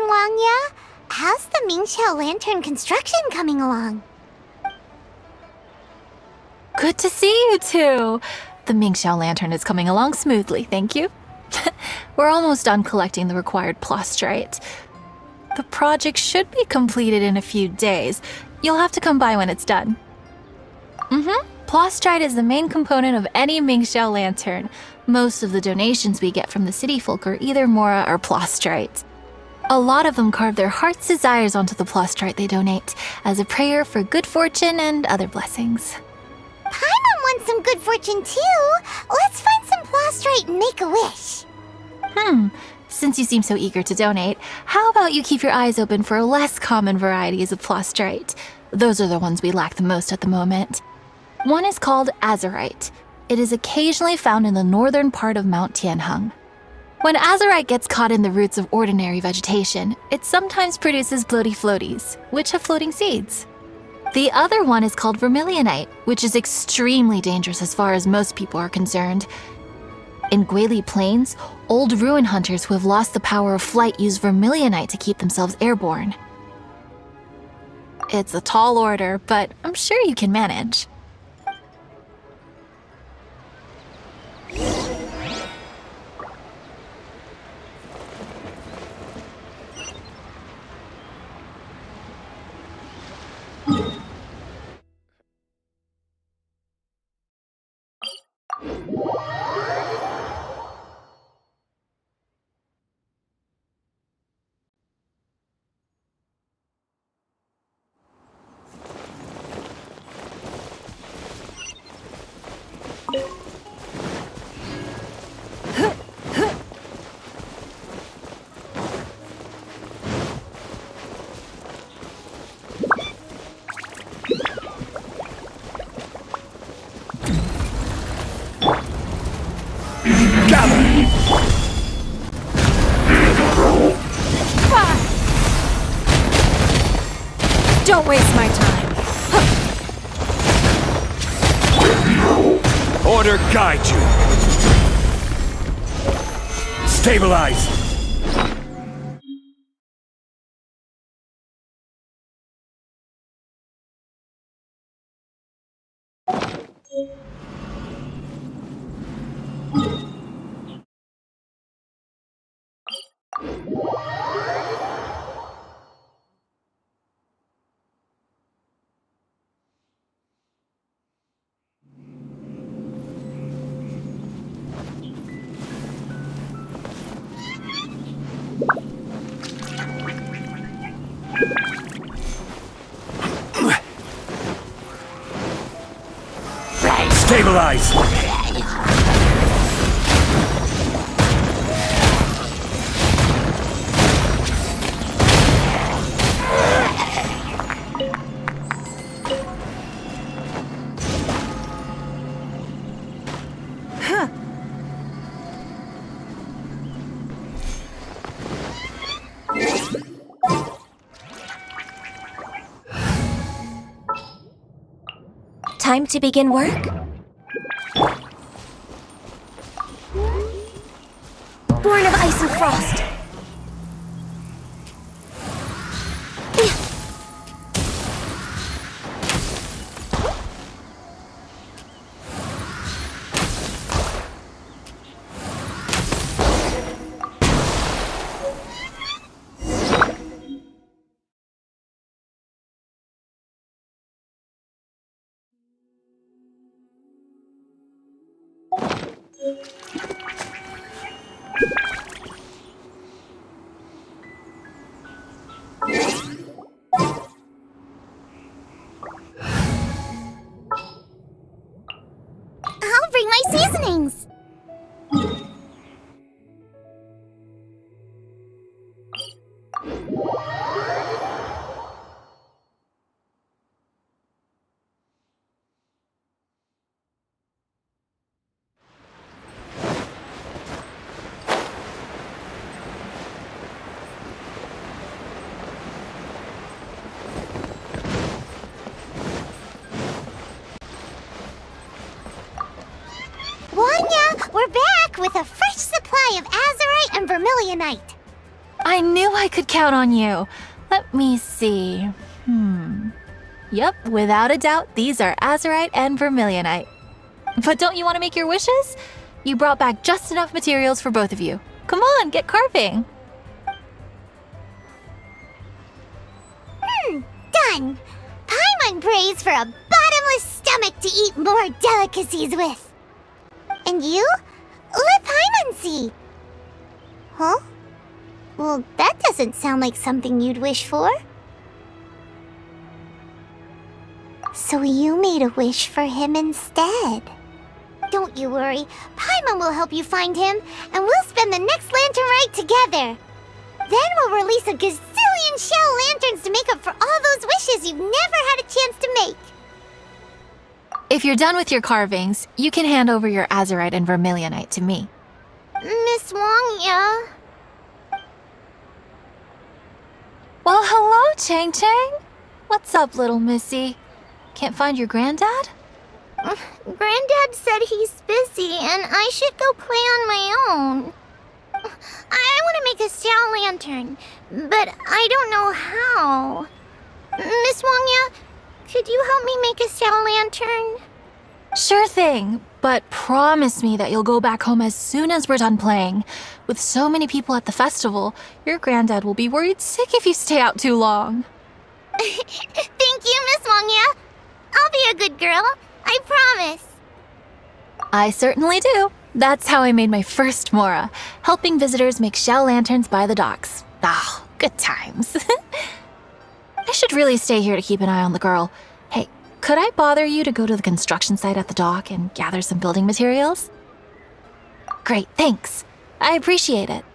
morning, Wangya. How's the Mingxiao lantern construction coming along? Good to see you two. The Mingxiao lantern is coming along smoothly, thank you. We're almost done collecting the required plastrite. The project should be completed in a few days. You'll have to come by when it's done. Plastrite is the main component of any Mingxiao lantern. Most of the donations we get from the city folk are either mora or plastrite. A lot of them carve their heart's desires onto the plastrite they donate, as a prayer for good fortune and other blessings. Paimon wants some good fortune too. Let's find some plastrite and make a wish. Since you seem so eager to donate, how about you keep your eyes open for less common varieties of plastrite? Those are the ones we lack the most at the moment. One is called azurite. It is occasionally found in the northern part of Mount Tianheng. When azurite gets caught in the roots of ordinary vegetation, it sometimes produces bloaty floaties, which have floating seeds. The other one is called vermilionite, which is extremely dangerous as far as most people are concerned. In Guili Plains, old ruin hunters who have lost the power of flight use vermilionite to keep themselves airborne. It's a tall order, but I'm sure you can manage. Don't waste my time. Order guide you. Stabilize. Stabilize! Time to begin work? Born of ice and frost. I'll bring my seasonings. Wanya, we're back with a fresh supply of azurite and vermilionite. I knew I could count on you. Let me see. Yep, without a doubt, these are azurite and vermilionite. But don't you want to make your wishes? You brought back just enough materials for both of you. Come on, get carving. Done! Paimon prays for a bottomless stomach to eat more delicacies with. And you? Let Paimon see. Huh? Well, that doesn't sound like something you'd wish for. So you made a wish for him instead. Don't you worry. Paimon will help you find him, and we'll spend the next lantern rite together. Then we'll release a gazillion shell lanterns to make up for all those wishes you've never had a chance to make. If you're done with your carvings, you can hand over your azurite and vermilionite to me. Miss Wong, yeah? Well, hello, Chang Chang. What's up, little missy? Can't find your granddad? Granddad said he's busy and I should go play on my own. I want to make a shell lantern, but I don't know how. Miss Wongya, could you help me make a shell lantern? Sure thing, but promise me that you'll go back home as soon as we're done playing. With so many people at the festival, your granddad will be worried sick if you stay out too long. Thank you, Miss Wongya. I'll be a good girl. I promise. I certainly do. That's how I made my first Mora, helping visitors make shell lanterns by the docks. Ah, good times. I should really stay here to keep an eye on the girl. Hey, could I bother you to go to the construction site at the dock and gather some building materials? Great, thanks. I appreciate it.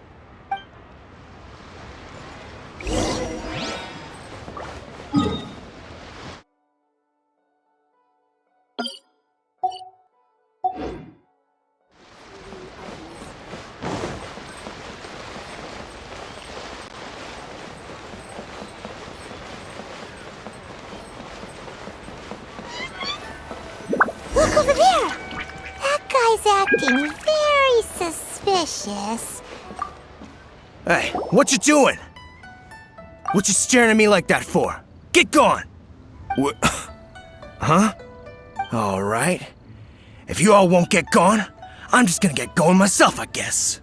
Look over there! That guy's acting very suspicious. Hey, what you doing? What you staring at me like that for? Get gone! Huh? All right. If you all won't get gone, I'm just gonna get going myself, I guess.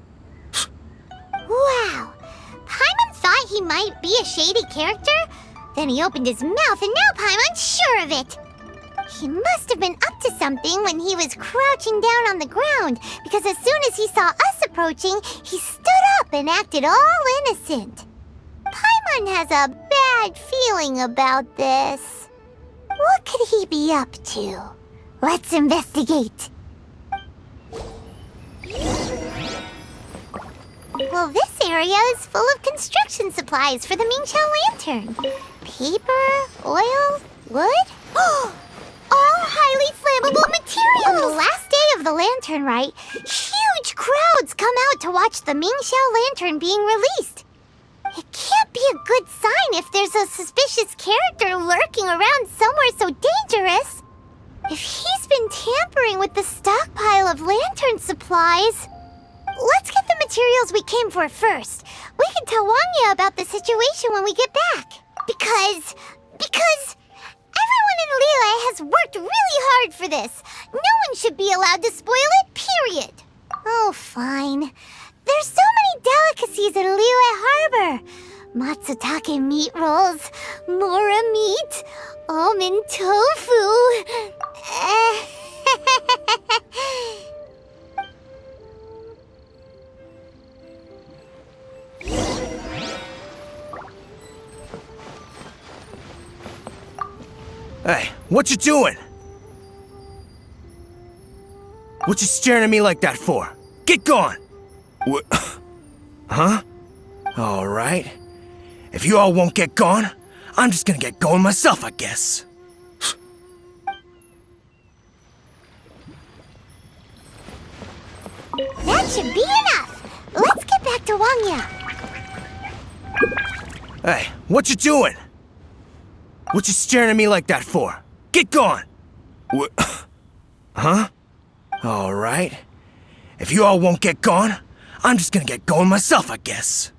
Wow. Paimon thought he might be a shady character? Then he opened his mouth and now Paimon's sure of it. He must have been up to something when he was crouching down on the ground, because as soon as he saw us approaching, he stood up and acted all innocent. Paimon has a bad feeling about this. What could he be up to? Let's investigate. Well, this area is full of construction supplies for the Mingqiao lantern. Paper, oil, wood. All highly flammable materials! On the last day of the lantern rite, huge crowds come out to watch the Mingqiao lantern being released. It can't be a good sign if there's a suspicious character lurking around somewhere so dangerous. If he's been tampering with the stockpile of lantern supplies... Let's get the materials we came for first. We can tell Wangya about the situation when we get back. Because... Everyone in Liyue has worked really hard for this. No one should be allowed to spoil it, period. Oh, fine. There's so many delicacies in Liyue Harbor. Matsutake meat rolls, mora meat, almond tofu. Hey, what you doing? What you staring at me like that for? Get gone! Huh? All right. If you all won't get gone, I'm just gonna get going myself, I guess. That should be enough. Let's get back to Wangya. Hey, what you doing? What you staring at me like that for? Get gone! Huh? All right. If you all won't get gone, I'm just gonna get going myself, I guess.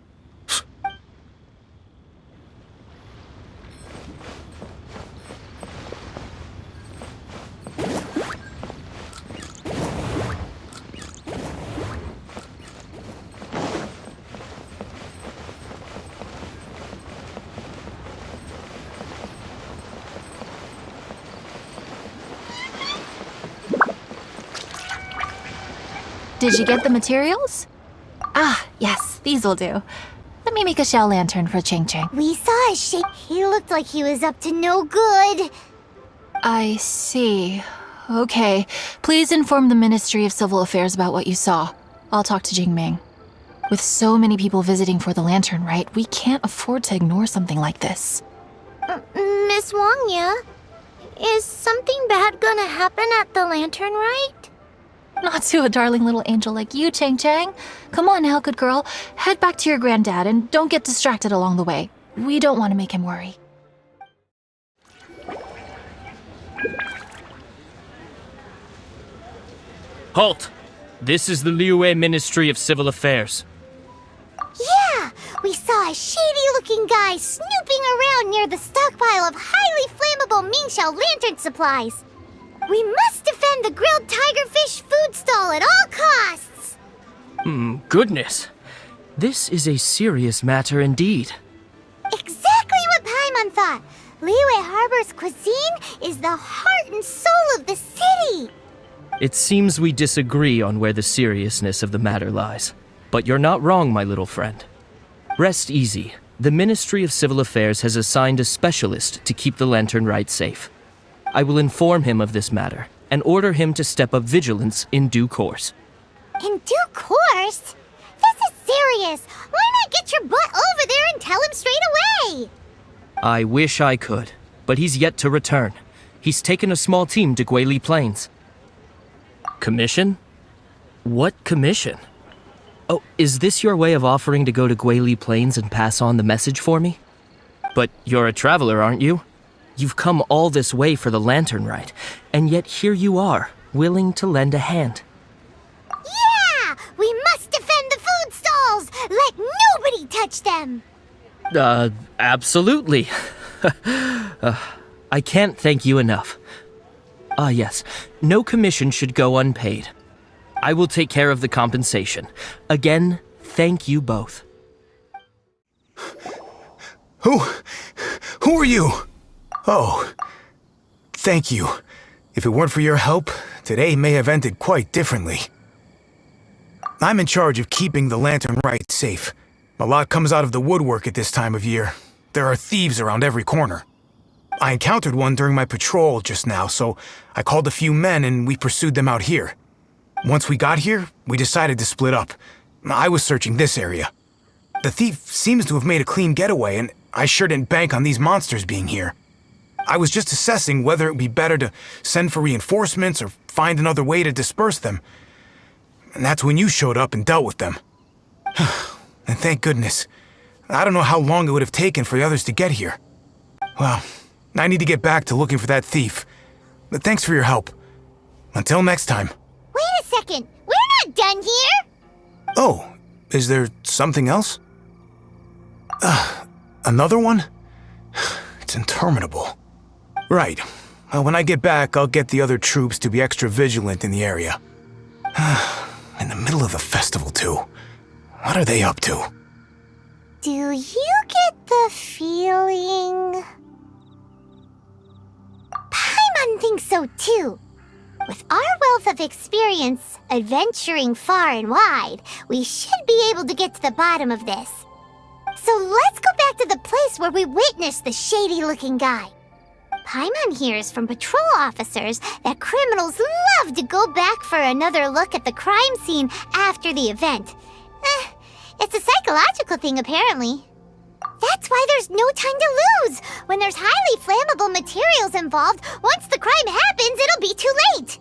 Did you get the materials? Ah, yes, these will do. Let me make a shell lantern for Ching Ching. We saw his shape. He looked like he was up to no good. I see. Okay, please inform the Ministry of Civil Affairs about what you saw. I'll talk to Jingming. With so many people visiting for the lantern rite, we can't afford to ignore something like this. Miss Wangya, is something bad gonna happen at the lantern rite? Not to a darling little angel like you, Chang Chang. Come on now, good girl. Head back to your granddad and don't get distracted along the way. We don't want to make him worry. Halt! This is the Liyue Ministry of Civil Affairs. Yeah, we saw a shady-looking guy snooping around near the stockpile of highly flammable Mingxiao lantern supplies. We must defend the grilled tigerfish food stall at all costs! Goodness. This is a serious matter indeed. Exactly what Paimon thought. Liyue Harbor's cuisine is the heart and soul of the city. It seems we disagree on where the seriousness of the matter lies. But you're not wrong, my little friend. Rest easy. The Ministry of Civil Affairs has assigned a specialist to keep the lantern rite safe. I will inform him of this matter and order him to step up vigilance in due course. In due course? This is serious. Why not get your butt over there and tell him straight away? I wish I could, but he's yet to return. He's taken a small team to Guili Plains. Commission? What commission? Oh, is this your way of offering to go to Guili Plains and pass on the message for me? But you're a traveler, aren't you? You've come all this way for the lantern rite, and yet here you are, willing to lend a hand. Yeah! We must defend the food stalls! Let nobody touch them! Absolutely. I can't thank you enough. Yes, no commission should go unpaid. I will take care of the compensation. Again, thank you both. Who are you? Oh, thank you. If it weren't for your help, today may have ended quite differently. I'm in charge of keeping the lantern rite safe. A lot comes out of the woodwork at this time of year. There are thieves around every corner. I encountered one during my patrol just now, so I called a few men and we pursued them out here. Once we got here, we decided to split up. I was searching this area. The thief seems to have made a clean getaway, and I sure didn't bank on these monsters being here. I was just assessing whether it would be better to send for reinforcements or find another way to disperse them. And that's when you showed up and dealt with them. And thank goodness. I don't know how long it would have taken for the others to get here. Well, I need to get back to looking for that thief. But thanks for your help. Until next time. Wait a second. We're not done here! Oh, is there something else? Another one? It's interminable. Right. Well, when I get back, I'll get the other troops to be extra vigilant in the area. In the middle of the festival, too. What are they up to? Do you get the feeling... Paimon thinks so, too. With our wealth of experience, adventuring far and wide, we should be able to get to the bottom of this. So let's go back to the place where we witnessed the shady-looking guy. Paimon hears from patrol officers that criminals love to go back for another look at the crime scene after the event. It's a psychological thing, apparently. That's why there's no time to lose. When there's highly flammable materials involved, once the crime happens, it'll be too late.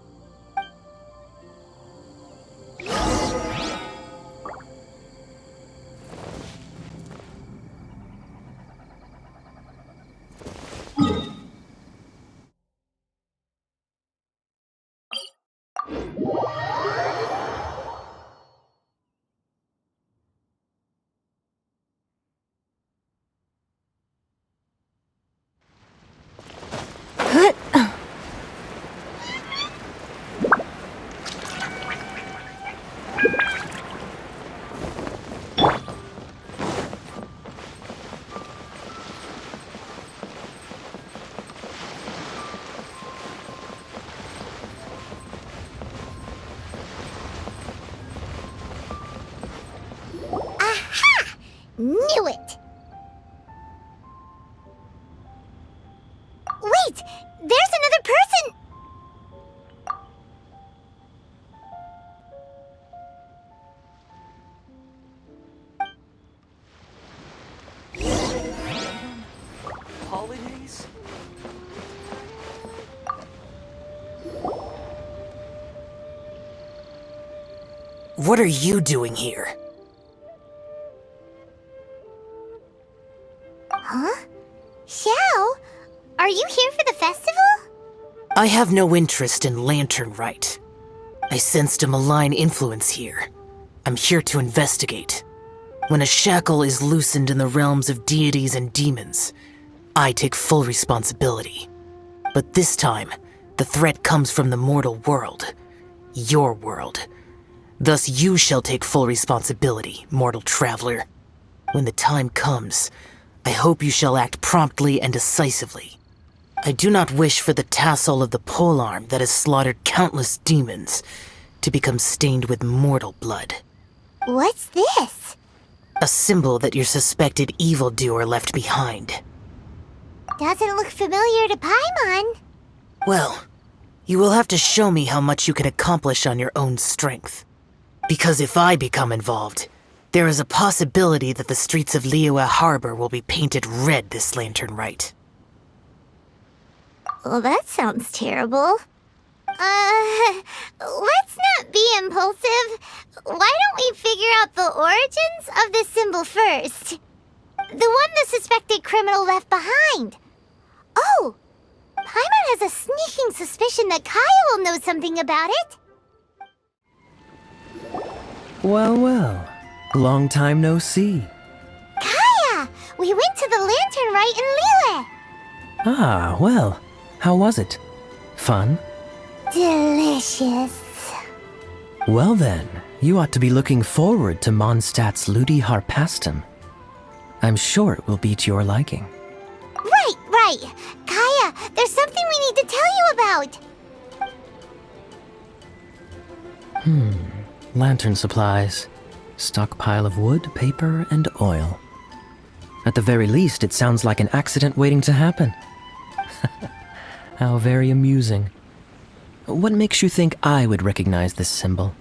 Knew it! Wait! There's another person! Holidays? What are you doing here? Huh? Xiao? Are you here for the festival? I have no interest in Lantern Rite. I sensed a malign influence here. I'm here to investigate. When a shackle is loosened in the realms of deities and demons, I take full responsibility. But this time, the threat comes from the mortal world. Your world. Thus you shall take full responsibility, mortal traveler. When the time comes, I hope you shall act promptly and decisively. I do not wish for the tassel of the polearm that has slaughtered countless demons to become stained with mortal blood. What's this? A symbol that your suspected evildoer left behind. Doesn't look familiar to Paimon. Well, you will have to show me how much you can accomplish on your own strength. Because if I become involved, there is a possibility that the streets of Liyue Harbor will be painted red this Lantern Rite. Well, that sounds terrible. Let's not be impulsive. Why don't we figure out the origins of this symbol first? The one the suspected criminal left behind. Oh! Paimon has a sneaking suspicion that Kaya will know something about it. Well, well. Long time no see. Kaya! We went to the Lantern Rite in Liyue. Ah, well. How was it? Fun? Delicious. Well then, you ought to be looking forward to Mondstadt's Ludi Harpastum. I'm sure it will be to your liking. Right. Kaya, there's something we need to tell you about. Lantern supplies. Stockpile of wood, paper, and oil. At the very least, it sounds like an accident waiting to happen. How very amusing. What makes you think I would recognize this symbol?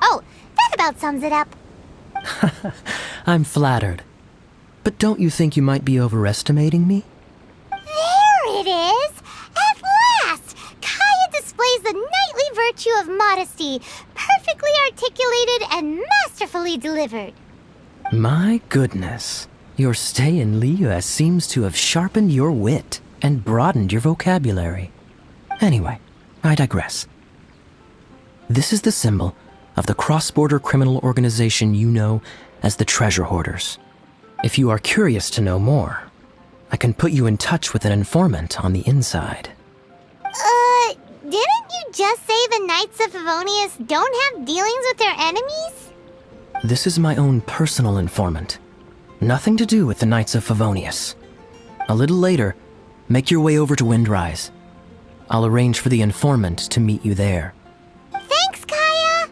Oh, that about sums it up. I'm flattered. But don't you think you might be overestimating me? There it is! At last! Kaya displays the knightly virtue of modesty, perfectly articulated and masterfully delivered. My goodness. Your stay in Liyue seems to have sharpened your wit and broadened your vocabulary. Anyway, I digress. This is the symbol of the cross-border criminal organization you know as the Treasure Hoarders. If you are curious to know more, I can put you in touch with an informant on the inside. Didn't you just say the Knights of Favonius don't have dealings with their enemies? This is my own personal informant. Nothing to do with the Knights of Favonius. A little later, make your way over to Windrise. I'll arrange for the informant to meet you there. Thanks, Kaya!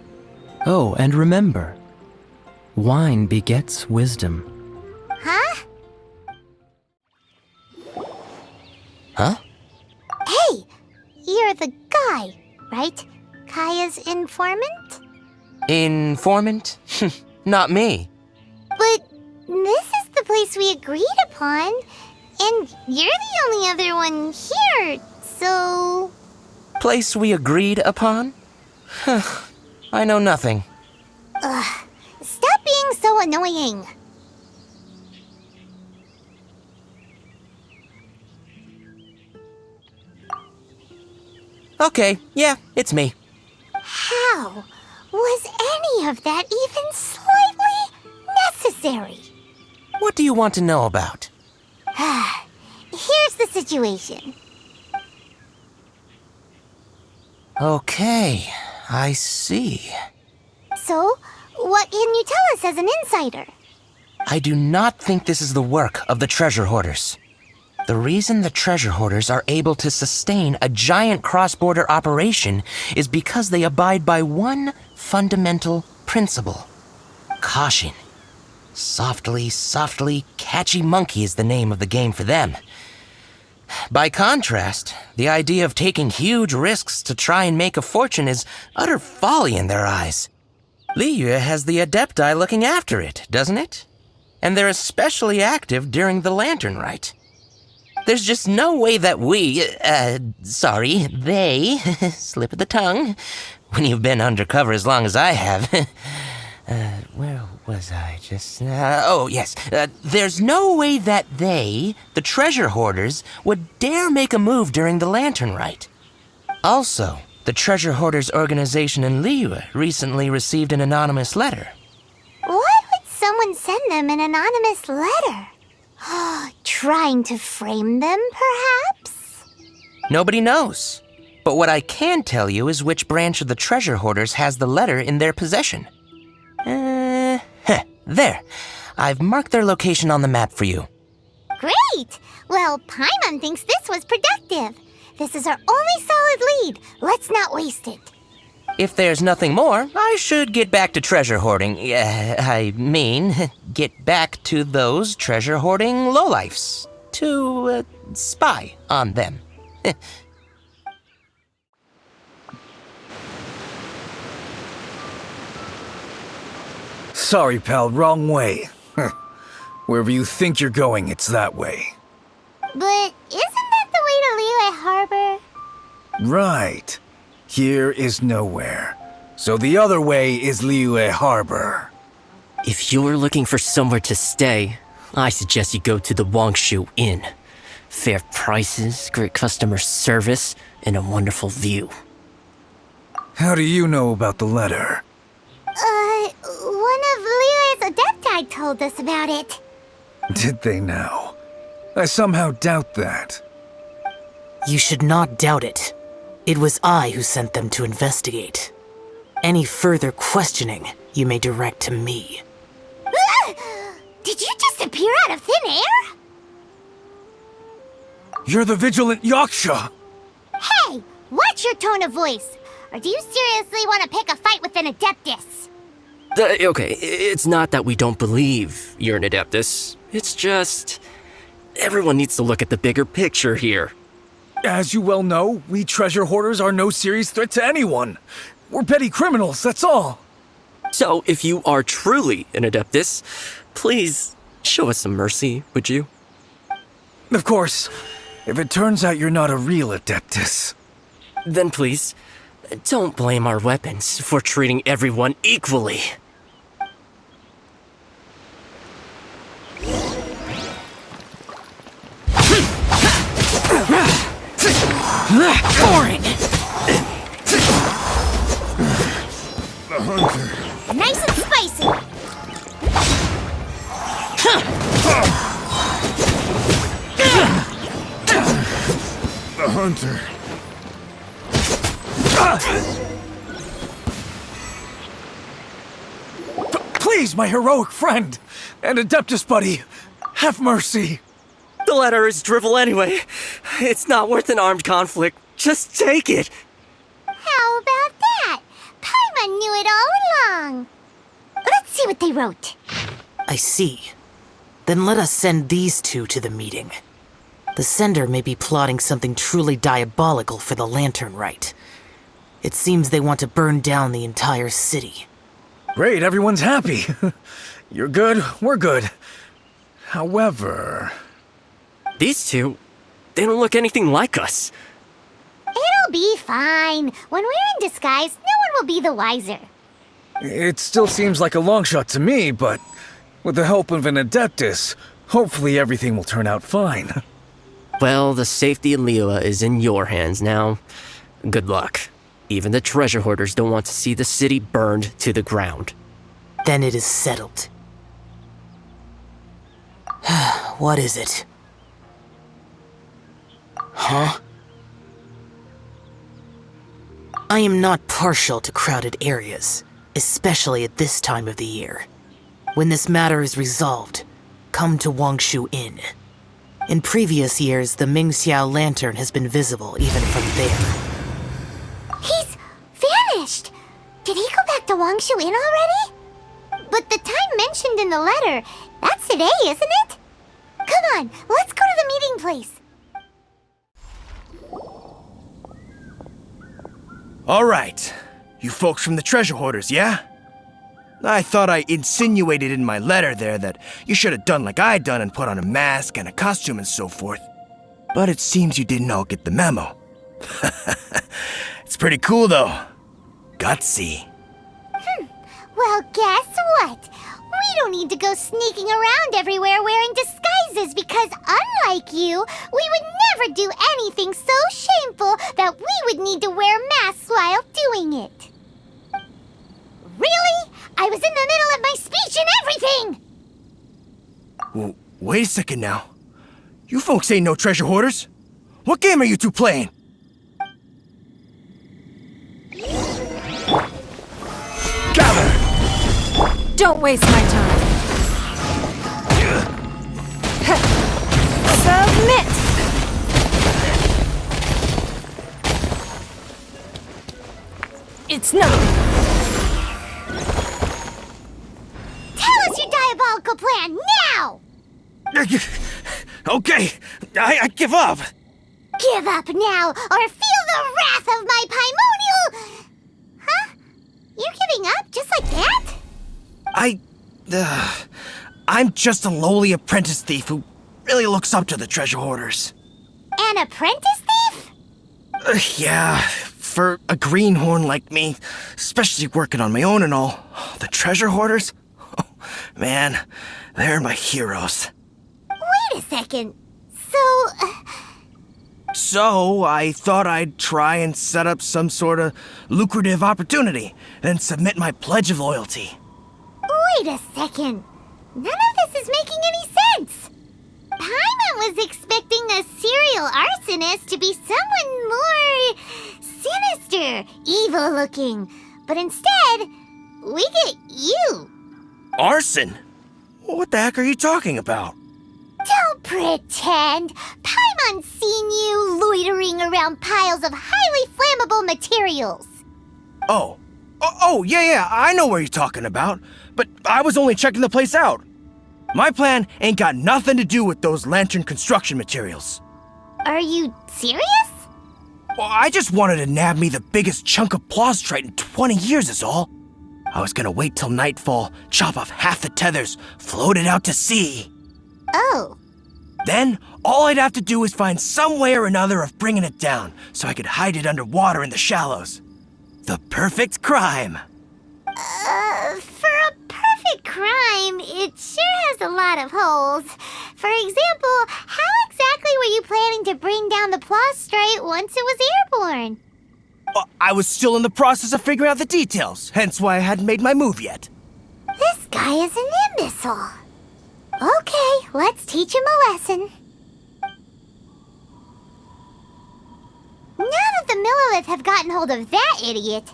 Oh, and remember, wine begets wisdom. Huh? Huh? Hey! You're the guy, right? Kaya's informant? Informant? Not me. But this is the place we agreed upon, and you're the only other one here, so... Place we agreed upon? I know nothing. Stop being so annoying. Okay, yeah, it's me. How was any of that even slightly necessary? What do you want to know about? Here's the situation. Okay, I see. So, what can you tell us as an insider? I do not think this is the work of the Treasure Hoarders. The reason the Treasure Hoarders are able to sustain a giant cross-border operation is because they abide by one fundamental principle: caution. Softly, softly, catchy monkey is the name of the game for them. By contrast, the idea of taking huge risks to try and make a fortune is utter folly in their eyes. Liyue has the Adepti looking after it, doesn't it? And they're especially active during the Lantern Rite. There's just no way that they, slip of the tongue, when you've been undercover as long as I have. Where was I just... there's no way that they, the treasure hoarders, would dare make a move during the Lantern Rite. Also, the treasure hoarders organization in Liyue recently received an anonymous letter. Why would someone send them an anonymous letter? Trying to frame them, perhaps? Nobody knows. But what I can tell you is which branch of the treasure hoarders has the letter in their possession. There. I've marked their location on the map for you. Great! Well, Paimon thinks this was productive. This is our only solid lead. Let's not waste it. If there's nothing more, I should get back to treasure hoarding. Get back to those treasure hoarding lowlifes. To, spy on them. Sorry, pal, wrong way. Wherever you think you're going, it's that way. But isn't that the way to Liyue Harbor? Right. Here is nowhere. So the other way is Liyue Harbor. If you're looking for somewhere to stay, I suggest you go to the Wangshu Inn. Fair prices, great customer service, and a wonderful view. How do you know about the letter? One of Liyue's Adepti told us about it. Did they now? I somehow doubt that. You should not doubt it. It was I who sent them to investigate. Any further questioning, you may direct to me. Did you just appear out of thin air? You're the vigilant Yaksha! Hey, watch your tone of voice. Or do you seriously want to pick a fight with an Adeptus? Okay, it's not that we don't believe you're an Adeptus. It's just... everyone needs to look at the bigger picture here. As you well know, we treasure hoarders are no serious threat to anyone. We're petty criminals, that's all. So, if you are truly an Adeptus, please show us some mercy, would you? Of course, if it turns out you're not a real Adeptus. Then please, don't blame our weapons for treating everyone equally. Boring! The hunter. Nice and spicy. The hunter. Please, my heroic friend and Adeptus buddy, have mercy. The letter is drivel anyway. It's not worth an armed conflict. Just take it. How about that? Paimon knew it all along. Let's see what they wrote. I see. Then let us send these two to the meeting. The sender may be plotting something truly diabolical for the Lantern Rite. It seems they want to burn down the entire city. Great, everyone's happy. You're good, we're good. However... These two, they don't look anything like us. It'll be fine. When we're in disguise, no one will be the wiser. It still seems like a long shot to me, but with the help of an Adeptus, hopefully everything will turn out fine. Well, the safety in Liyue is in your hands now. Good luck. Even the treasure hoarders don't want to see the city burned to the ground. Then it is settled. What is it? Huh? I am not partial to crowded areas, especially at this time of the year. When this matter is resolved, come to Wangshu Inn. In previous years, the Mingxiao lantern has been visible even from there. He's vanished. Did he go back to Wangshu Inn already? but the time mentioned in the letter, that's today, isn't it? Come on, let's go to the meeting place. All right. You folks from the treasure hoarders, yeah? I thought I insinuated in my letter there that you should have done like I done and put on a mask and a costume and so forth. But it seems you didn't all get the memo. It's pretty cool, though. Gutsy. Well, guess what? We don't need to go sneaking around everywhere wearing disguises because, unlike you, we would never do anything so shameful that we would need to wear masks while doing it. Really? I was in the middle of my speech and everything! Well, wait a second now. You folks ain't no treasure hoarders. What game are you two playing? Gather! Don't waste my time. Submit! It's nothing. Tell us your diabolical plan now! Okay, I give up. Give up now, or feel the wrath of my primordial... Huh? You're giving up just like that? I'm just a lowly apprentice thief who really looks up to the treasure hoarders. An apprentice thief? Yeah, for a greenhorn like me, especially working on my own and all, the treasure hoarders? Oh, man, they're my heroes. Wait a second. So, I thought I'd try and set up some sort of lucrative opportunity, then submit my pledge of loyalty. Wait a second. None of this is making any sense. Paimon was expecting a serial arsonist to be someone more sinister, evil-looking. But instead, we get you. Arson? What the heck are you talking about? Don't pretend. Paimon's seen you loitering around piles of highly flammable materials. Oh, yeah, I know what you're talking about. But I was only checking the place out. My plan ain't got nothing to do with those lantern construction materials. Are you serious? Well, I just wanted to nab me the biggest chunk of plastrite in 20 years is all. I was gonna wait till nightfall, chop off half the tethers, float it out to sea. Oh. Then, all I'd have to do is find some way or another of bringing it down, so I could hide it underwater in the shallows. The perfect crime. For a perfect crime, it sure has a lot of holes. For example, how exactly were you planning to bring down the plastrite once it was airborne? I was still in the process of figuring out the details, hence why I hadn't made my move yet. This guy is an imbecile. Okay, let's teach him a lesson. Now that the Millilith have gotten hold of that idiot,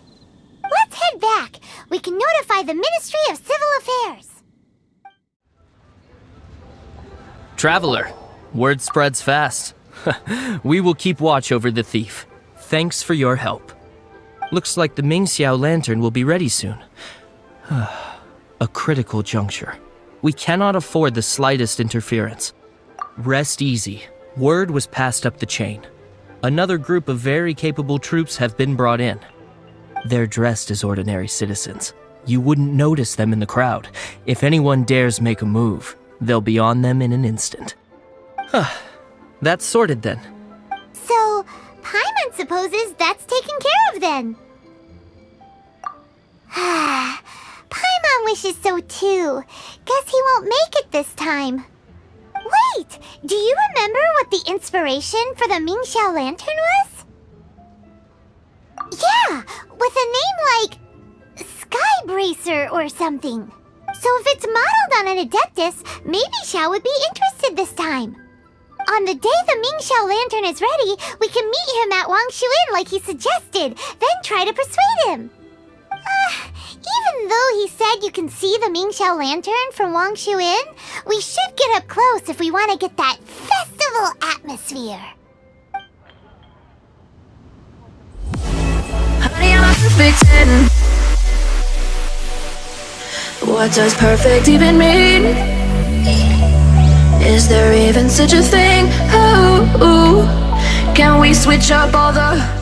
let's head back. We can notify the Ministry of Civil Affairs. Traveler, word spreads fast. We will keep watch over the thief. Thanks for your help. Looks like the Mingxiao lantern will be ready soon. A critical juncture. We cannot afford the slightest interference. Rest easy. Word was passed up the chain. Another group of very capable troops have been brought in. They're dressed as ordinary citizens. You wouldn't notice them in the crowd. If anyone dares make a move, they'll be on them in an instant. That's sorted then. So, Paimon supposes that's taken care of then. Paimon wishes so too. Guess he won't make it this time. Wait, do you remember what the inspiration for the Mingxiao lantern was? Yeah, with a name like Sky Bracer or something. So if it's modeled on an Adeptus, maybe Xiao would be interested this time. On the day the Mingxiao lantern is ready, we can meet him at Wangshu Inn like he suggested, then try to persuade him. Even though he said you can see the Mingxiao lantern from Wangshu Inn, we should get up close if we want to get that festival atmosphere. Honey, I'm fixing. What does perfect even mean? Is there even such a thing? Ooh, can we switch up all the